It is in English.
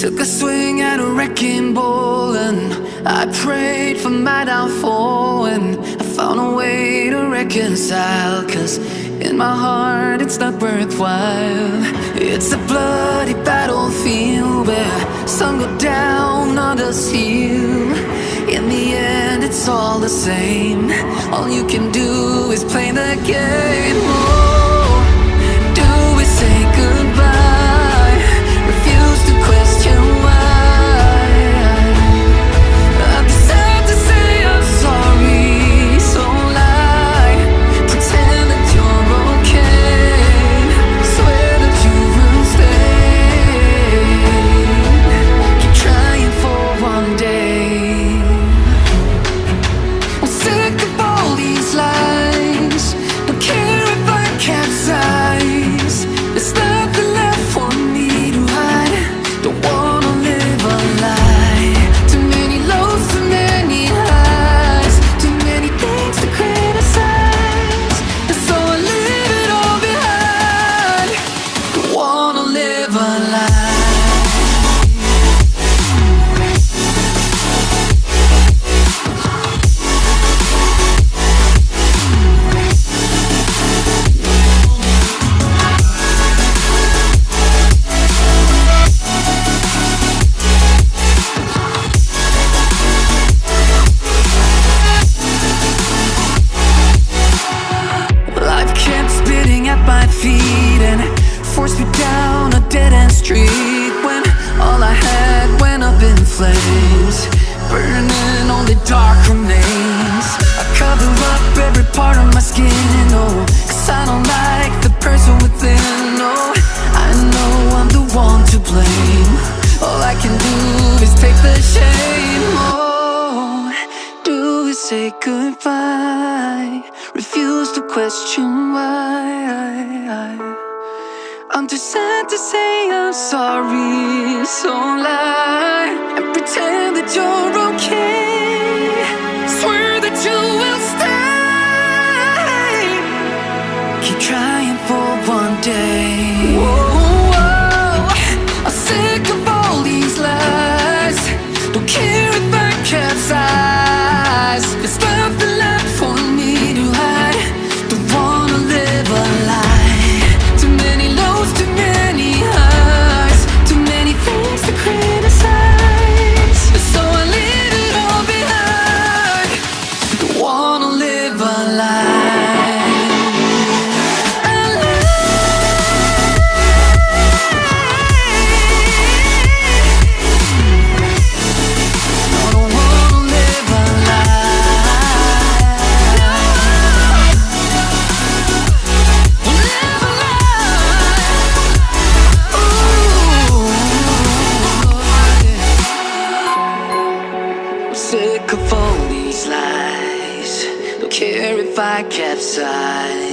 Took a swing at a wrecking ball and I prayed for my downfall, and I found a way to reconcile, 'cause in my heart it's not worthwhile. It's a bloody battlefield where some go down, others heal. In the end it's all the same. All you can do is play the game. Oh, do we say goodbye? Refuse to question why. I'm sad to say I'm sorry, so lie. Pretend that you're okay. Swear that you will stay. Keep trying for one day. I'm sick of all these lies. Don't care if I capsize. There's nothing left for me to hide. Don't wanna live a lie. Too many lows, too many highs. Too many things to criticize. And so I leave it all behind. Don't wanna live a lie. Life kept spitting at my feet and forced me down a dead-end street, when all I had went up in flames, burning only dark remains. I cover up every part of my skin, oh, 'cause I don't like the person within. Oh, I know I'm the one to blame. All I can do is take the shame. Oh, do we say goodbye? Refuse to question why. I'm too sad to say I'm sorry, so lie and pretend that you're okay. Swear that you will stay. Keep trying for one day. Whoa, I'm sick of all these lies. Don't care if I capsize. There's nothing left for me to hide. Don't wanna live a lie. Too many lows, too many highs. Too many things to criticize. So I leave it all behind. Don't wanna live a lie. A lie. I don't wanna live a lie. Live a lie. Ooh, yeah. I'm sick of all these lies. Don't care if I capsize.